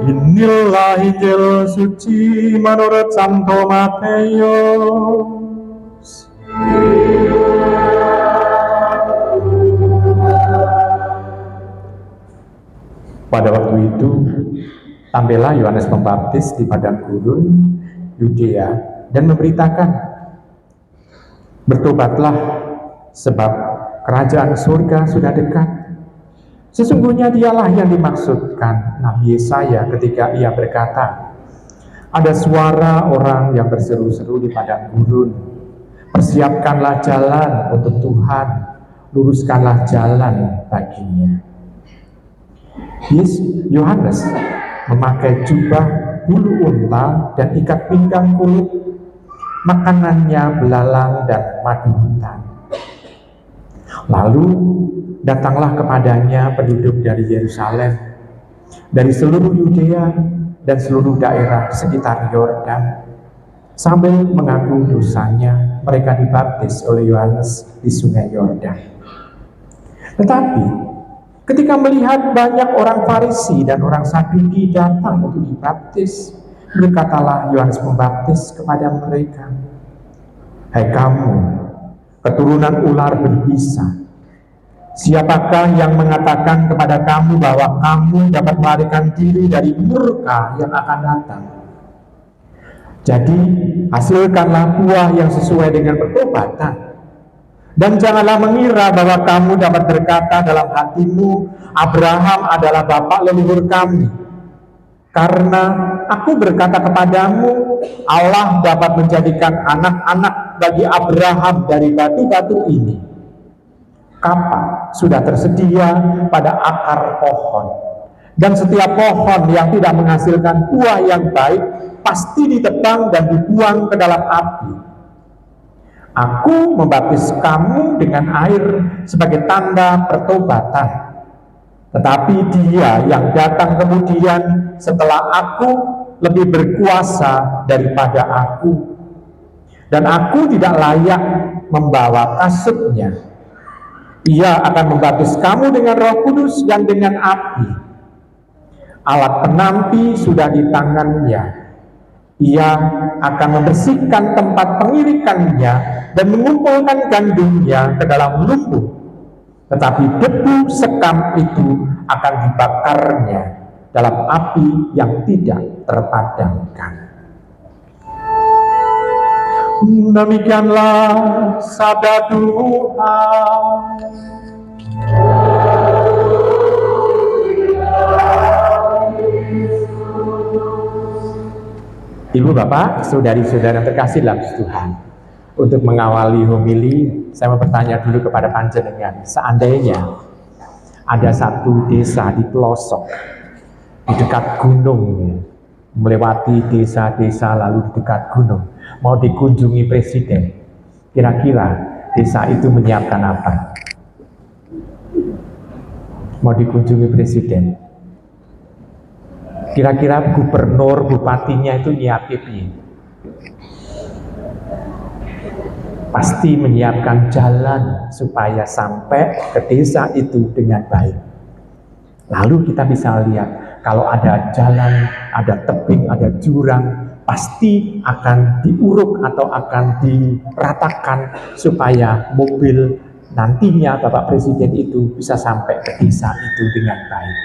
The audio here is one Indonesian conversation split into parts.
Inilah Injil suci menurut Santo Matius. Pada waktu itu, tampillah Yohanes Pembaptis di padang gurun Yudea dan memberitakan, "Bertobatlah, sebab kerajaan surga sudah dekat." Sesungguhnya dialah yang dimaksudkan Nabi Yesaya ketika ia berkata, "Ada suara orang yang berseru-seru di padang gurun, persiapkanlah jalan untuk Tuhan, luruskanlah jalan baginya." Yohanes memakai jubah bulu unta dan ikat pinggang kulit, makanannya belalang dan madu hutan. Lalu datanglah kepadanya penduduk dari Yerusalem, dari seluruh Yudea dan seluruh daerah sekitar Yordan. Sambil mengaku dosanya, mereka dibaptis oleh Yohanes di sungai Yordan. Tetapi ketika melihat banyak orang Farisi dan orang Saduki datang untuk dibaptis, berkatalah Yohanes Pembaptis kepada mereka, "Hai kamu, keturunan ular berbisa, siapakah yang mengatakan kepada kamu bahwa kamu dapat melarikan diri dari murka yang akan datang? Jadi hasilkanlah buah yang sesuai dengan pertobatan. Dan janganlah mengira bahwa kamu dapat berkata dalam hatimu, Abraham adalah bapak leluhur kami. Karena aku berkata kepadamu, Allah dapat menjadikan anak-anak bagi Abraham dari batu-batu ini. Kapak sudah tersedia pada akar pohon, dan setiap pohon yang tidak menghasilkan buah yang baik pasti ditebang dan dibuang ke dalam api. Aku membaptis kamu dengan air sebagai tanda pertobatan, tetapi Dia yang datang kemudian setelah aku lebih berkuasa daripada aku, dan aku tidak layak membawa kasutnya. Ia akan membaptis kamu dengan Roh Kudus dan dengan api. Alat penampi sudah di tangannya. Ia akan membersihkan tempat pengirikannya dan mengumpulkan gandumnya ke dalam lumbung. Tetapi debu sekam itu akan dibakarnya dalam api yang tidak terpadamkan. Demikianlah sabda Tuhan. Ibu, Bapak, saudari-saudara terkasih dalam Tuhan, untuk mengawali homili, saya mau bertanya dulu kepada panjenengan, seandainya ada satu desa di pelosok, di dekat gunung, melewati desa-desa lalu di dekat gunung, mau dikunjungi presiden, kira-kira desa itu menyiapkan apa? Mau dikunjungi presiden, kira-kira gubernur, bupatinya itu nyiapin, pasti menyiapkan jalan supaya sampai ke desa itu dengan baik. Lalu kita bisa lihat, kalau ada jalan, ada tebing, ada jurang, pasti akan diuruk atau akan diratakan supaya mobil nantinya Bapak Presiden itu bisa sampai ke desa itu dengan baik.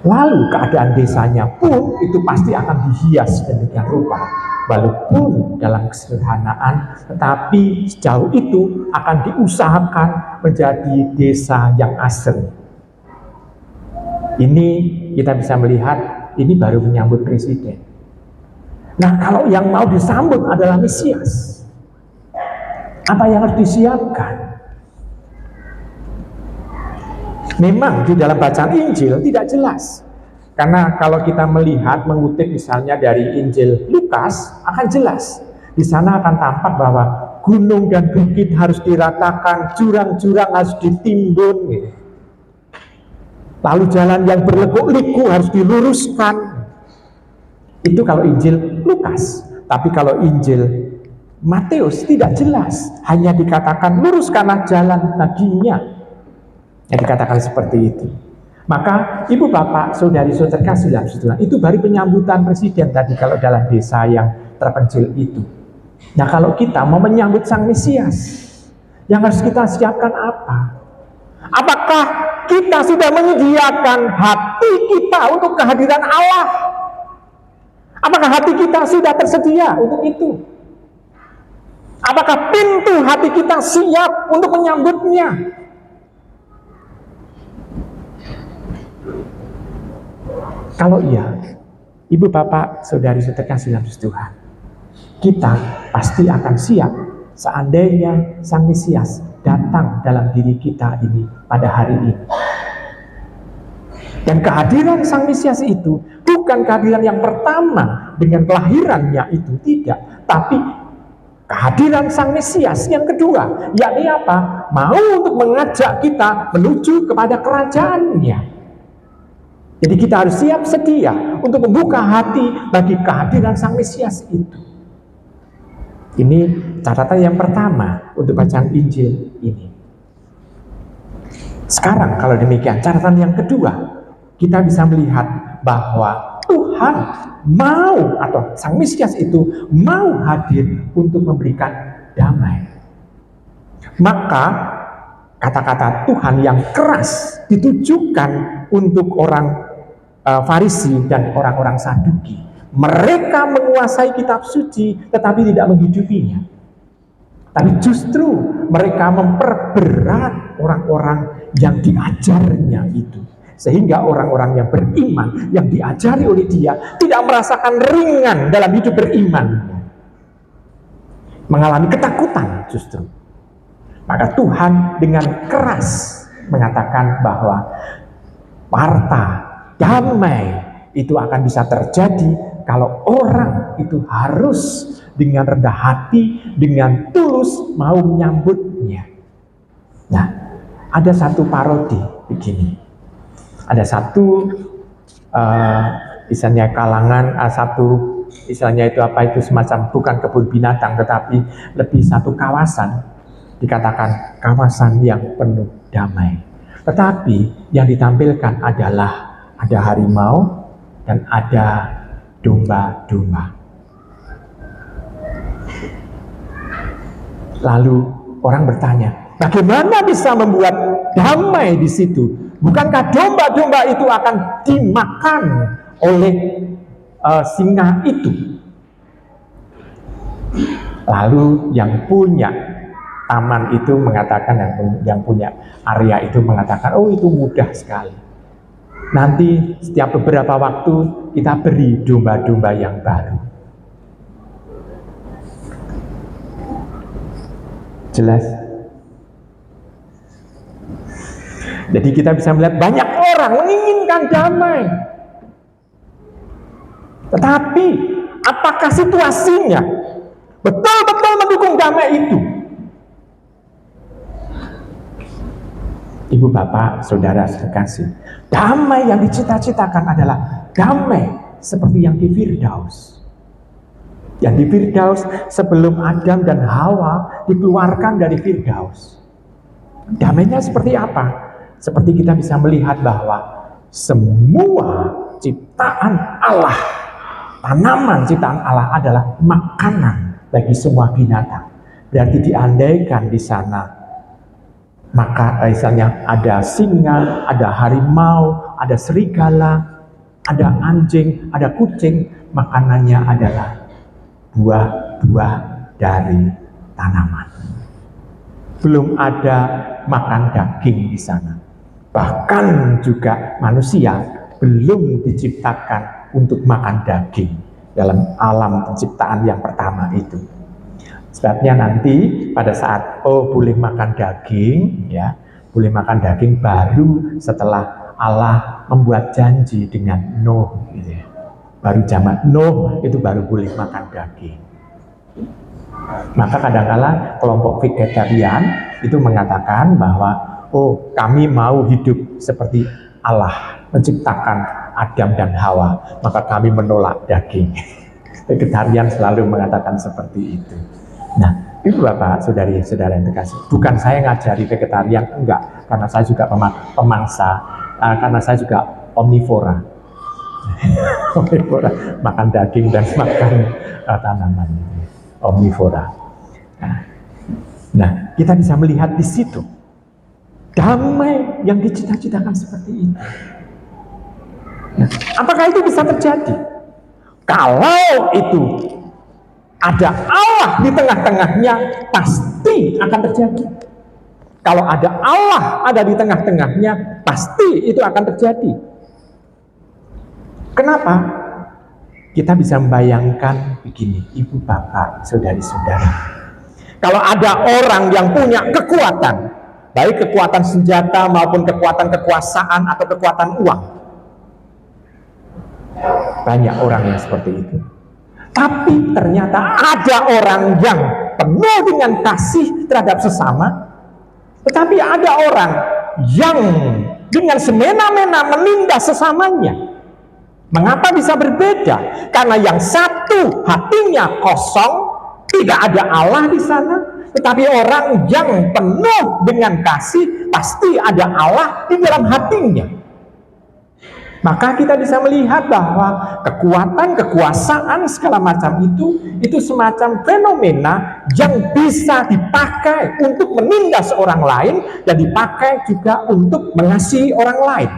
Lalu keadaan desanya pun itu pasti akan dihias demikian rupa, walaupun dalam kesederhanaan, tetapi sejauh itu akan diusahakan menjadi desa yang asri. Ini kita bisa melihat, ini baru menyambut presiden. Nah, kalau yang mau disambut adalah Mesias, apa yang harus disiapkan? Memang di dalam bacaan Injil tidak jelas. Karena kalau kita melihat, mengutip misalnya dari Injil Lukas, akan jelas. Di sana akan tampak bahwa gunung dan bukit harus diratakan, jurang-jurang harus ditimbun, gitu. Lalu jalan yang berliku-liku harus diluruskan. Itu kalau Injil Lukas. Tapi kalau Injil Matius tidak jelas. Hanya dikatakan luruskanlah jalan baginya. Yang dikatakan seperti itu. Maka ibu bapak, saudari-saudara kasih dalam Tuhan, itu baru penyambutan presiden tadi kalau dalam desa yang terpencil itu. Nah kalau kita mau menyambut Sang Mesias, yang harus kita siapkan apa? Apakah kita sudah menyediakan hati kita untuk kehadiran Allah? Apakah hati kita sudah tersedia untuk itu? Apakah pintu hati kita siap untuk menyambutnya? Kalau iya, ibu bapak, saudari-saudari kasih dalam Tuhan, kita pasti akan siap seandainya Sang Mesias datang dalam diri kita ini pada hari ini. Dan kehadiran Sang Mesias itu bukan kehadiran yang pertama dengan kelahirannya itu, tidak. Tapi kehadiran Sang Mesias yang kedua, yakni apa? Mau untuk mengajak kita menuju kepada kerajaannya. Jadi kita harus siap sedia untuk membuka hati bagi kehadiran Sang Mesias itu. Ini catatan yang pertama untuk bacaan Injil ini. Sekarang kalau demikian, catatan yang kedua, kita bisa melihat bahwa Tuhan mau, atau Sang Mesias itu mau hadir untuk memberikan damai. Maka kata-kata Tuhan yang keras ditujukan untuk orang Farisi dan orang-orang Saduki. Mereka menguasai kitab suci tetapi tidak menghidupinya. Tapi justru mereka memperberat orang-orang yang diajarnya itu. Sehingga orang-orang yang beriman, yang diajari oleh dia, tidak merasakan ringan dalam hidup berimannya. Mengalami ketakutan justru. Maka Tuhan dengan keras mengatakan bahwa warta damai itu akan bisa terjadi kalau orang itu harus dengan rendah hati, dengan tulus mau menyambutnya. Nah, ada satu parodi begini. Ada satu misalnya kalangan istilahnya itu apa, itu semacam bukan kebun binatang tetapi lebih satu kawasan, dikatakan kawasan yang penuh damai. Tetapi yang ditampilkan adalah ada harimau dan ada domba-domba. Lalu orang bertanya, bagaimana bisa membuat damai di situ? Bukankah domba-domba itu akan dimakan oleh singa itu? Lalu yang punya taman itu mengatakan, yang punya area itu mengatakan, oh itu mudah sekali. Nanti setiap beberapa waktu kita beri domba-domba yang baru. Jelas? Jadi kita bisa melihat banyak orang menginginkan damai. Tetapi apakah situasinya betul-betul mendukung damai itu? Ibu bapak, saudara sekasih, damai yang dicita-citakan adalah damai seperti yang di Firdaus. Yang di Firdaus sebelum Adam dan Hawa dikeluarkan dari Firdaus. Damainya seperti apa? Seperti kita bisa melihat bahwa semua ciptaan Allah, tanaman ciptaan Allah adalah makanan bagi semua binatang. Berarti diandaikan di sana, maka misalnya ada singa, ada harimau, ada serigala, ada anjing, ada kucing, makanannya adalah buah-buah dari tanaman. Belum ada makan daging di sana. Bahkan juga manusia belum diciptakan untuk makan daging dalam alam penciptaan yang pertama itu. Sebabnya nanti pada saat boleh makan daging, ya boleh makan daging baru setelah Allah membuat janji dengan Nuh, gitu ya. Baru zaman Nuh itu baru boleh makan daging. Maka kadang-kala kelompok vegetarian itu mengatakan bahwa kami mau hidup seperti Allah menciptakan Adam dan Hawa, maka kami menolak daging. Vegetarian selalu mengatakan seperti itu. Nah, ibu bapak, saudari-saudara yang terkasih, bukan saya ngajari vegetarian, enggak, karena saya juga pemangsa karena saya juga omnivora. Omnivora, makan daging dan makan tanaman. Omnivora. Nah, kita bisa melihat di situ damai yang dicita-citakan seperti itu. Nah, apakah itu bisa terjadi? Kalau itu ada Allah di tengah-tengahnya, pasti akan terjadi. Kalau ada Allah ada di tengah-tengahnya, pasti itu akan terjadi. Kenapa? Kita bisa membayangkan begini, ibu, bapak, saudari-saudara. Kalau ada orang yang punya kekuatan, baik kekuatan senjata maupun kekuatan kekuasaan atau kekuatan uang, banyak orang yang seperti itu. Tapi ternyata ada orang yang penuh dengan kasih terhadap sesama, tetapi ada orang yang dengan semena-mena menindas sesamanya. Mengapa bisa berbeda? Karena yang satu hatinya kosong, tidak ada Allah di sana, tetapi orang yang penuh dengan kasih pasti ada Allah di dalam hatinya. Maka kita bisa melihat bahwa kekuatan, kekuasaan segala macam itu semacam fenomena yang bisa dipakai untuk menindas orang lain dan dipakai juga untuk mengasihi orang lain.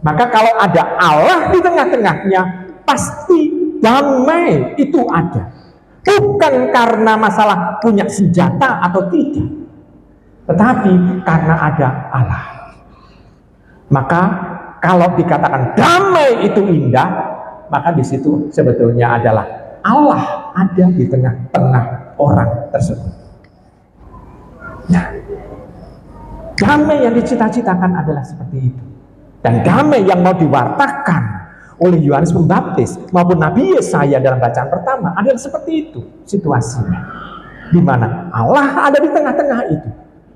Maka kalau ada Allah di tengah-tengahnya, pasti damai itu ada. Bukan karena masalah punya senjata atau tidak, tetapi karena ada Allah. Maka kalau dikatakan damai itu indah, maka di situ sebetulnya adalah Allah ada di tengah-tengah orang tersebut. Nah, damai yang dicita-citakan adalah seperti itu. Dan damai yang mau diwartakan oleh Yohanes Pembaptis maupun Nabi Yesaya dalam bacaan pertama adalah seperti itu situasinya, di mana Allah ada di tengah-tengah itu,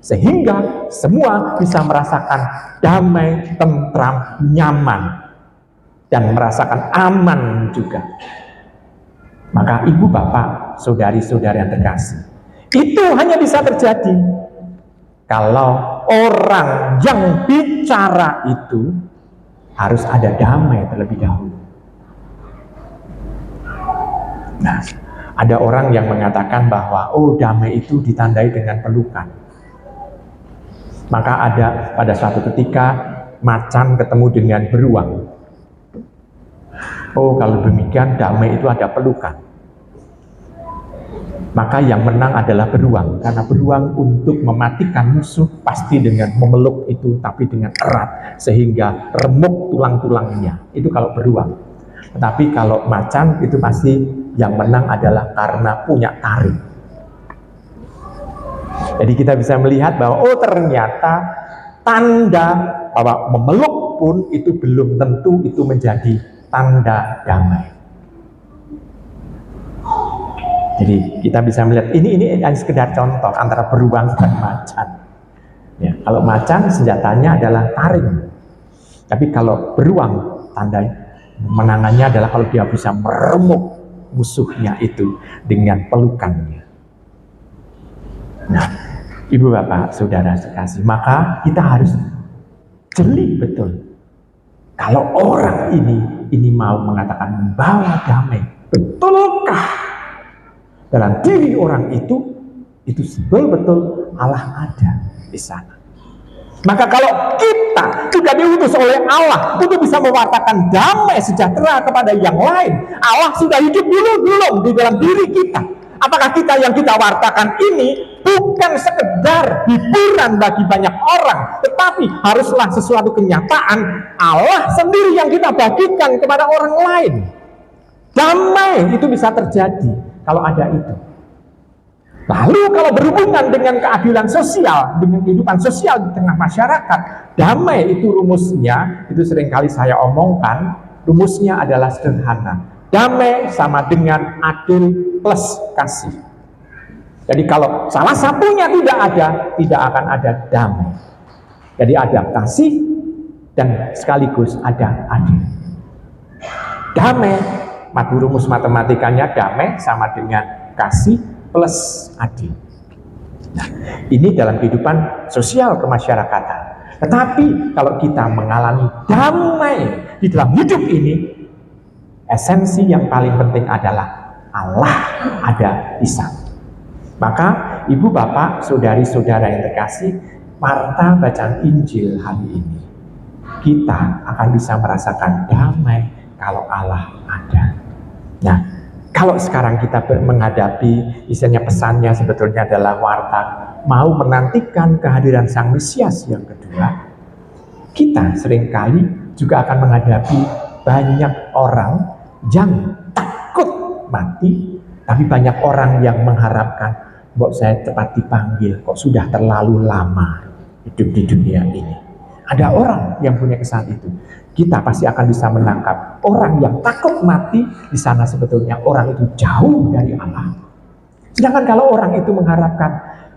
sehingga semua bisa merasakan damai, tentram, nyaman, dan merasakan aman juga. Maka ibu, bapak, saudari-saudari yang terkasih, itu hanya bisa terjadi kalau orang yang bicara itu harus ada damai terlebih dahulu. Nah, ada orang yang mengatakan bahwa damai itu ditandai dengan pelukan. Maka ada pada suatu ketika macan ketemu dengan beruang. Kalau demikian damai itu ada pelukan. Maka yang menang adalah beruang, karena beruang untuk mematikan musuh pasti dengan memeluk itu, tapi dengan erat sehingga remuk tulang-tulangnya. Itu kalau beruang. Tetapi kalau macan itu pasti yang menang adalah karena punya taring. Jadi kita bisa melihat bahwa ternyata tanda bahwa memeluk pun itu belum tentu itu menjadi tanda damai. Jadi kita bisa melihat ini hanya sekedar contoh antara beruang dan macan. Ya, kalau macan senjatanya adalah taring, tapi kalau beruang tanda menangannya adalah kalau dia bisa meremuk musuhnya itu dengan pelukannya. Nah, ibu, bapak, saudara sekasih, maka kita harus jeli betul. Kalau orang ini mau mengatakan membawa damai, betulkah dalam diri orang itu betul-betul Allah ada di sana? Maka kalau kita juga diutus oleh Allah untuk bisa mewartakan damai sejahtera kepada yang lain, Allah sudah hidup dulu belum di dalam diri kita? Apakah kita yang kita wartakan ini bukan sekedar hiburan bagi banyak orang, tetapi haruslah sesuatu kenyataan Allah sendiri yang kita bagikan kepada orang lain? Damai itu bisa terjadi kalau ada itu. Lalu kalau berhubungan dengan keadilan sosial, dengan kehidupan sosial di tengah masyarakat, damai itu rumusnya, itu seringkali saya omongkan, rumusnya adalah sederhana. Damai sama dengan adil plus kasih. Jadi kalau salah satunya tidak akan ada damai. Jadi ada kasih dan sekaligus ada adil. Damai, rumus matematikanya damai sama dengan kasih plus adil. Nah, ini dalam kehidupan sosial kemasyarakatan. Tetapi kalau kita mengalami damai di dalam hidup ini, esensi yang paling penting adalah Allah ada di sana. Maka ibu bapak, saudari-saudara yang terkasih, Marta bacaan Injil hari ini, kita akan bisa merasakan damai kalau Allah ada. Nah, kalau sekarang kita menghadapi, isinya pesannya sebetulnya adalah warta mau menantikan kehadiran Sang Mesias yang kedua, kita seringkali juga akan menghadapi banyak orang yang takut mati, tapi banyak orang yang mengharapkan, kok saya cepat dipanggil, kok sudah terlalu lama hidup di dunia ini. Ada orang yang punya kesan itu. Kita pasti akan bisa menangkap orang yang takut mati di sana sebetulnya orang itu jauh dari Allah. Sedangkan kalau orang itu mengharapkan,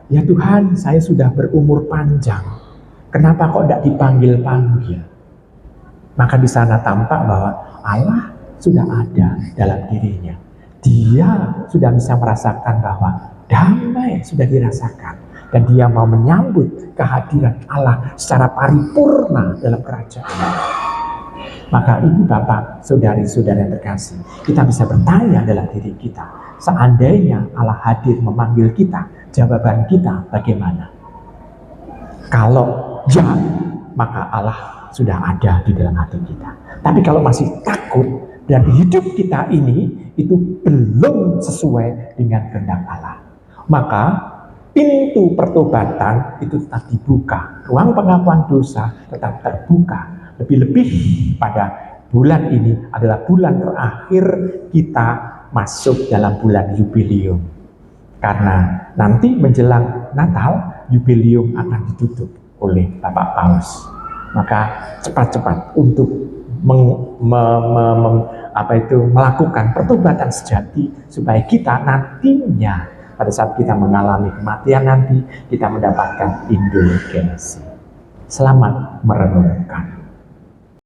ya Tuhan, saya sudah berumur panjang, kenapa kok tidak dipanggil-panggil? Maka di sana tampak bahwa Allah sudah ada dalam dirinya. Dia sudah bisa merasakan bahwa damai sudah dirasakan. Dan dia mau menyambut kehadiran Allah secara paripurna dalam kerajaan. Maka ibu bapak, saudari-saudara yang terkasih, kita bisa bertanya dalam diri kita, seandainya Allah hadir memanggil kita, jawaban kita bagaimana? Kalau ya, maka Allah sudah ada di dalam hati kita. Tapi kalau masih takut dan hidup kita ini itu belum sesuai dengan kehendak Allah, maka pintu pertobatan itu tetap dibuka, ruang pengakuan dosa tetap terbuka. Lebih-lebih pada bulan ini adalah bulan terakhir kita masuk dalam bulan Yubileum. Karena nanti menjelang Natal, Yubileum akan ditutup oleh Bapak Paus. Maka cepat-cepat untuk melakukan pertobatan sejati supaya kita nantinya pada saat kita mengalami kematian nanti kita mendapatkan indulgensi. Selamat merenungkan.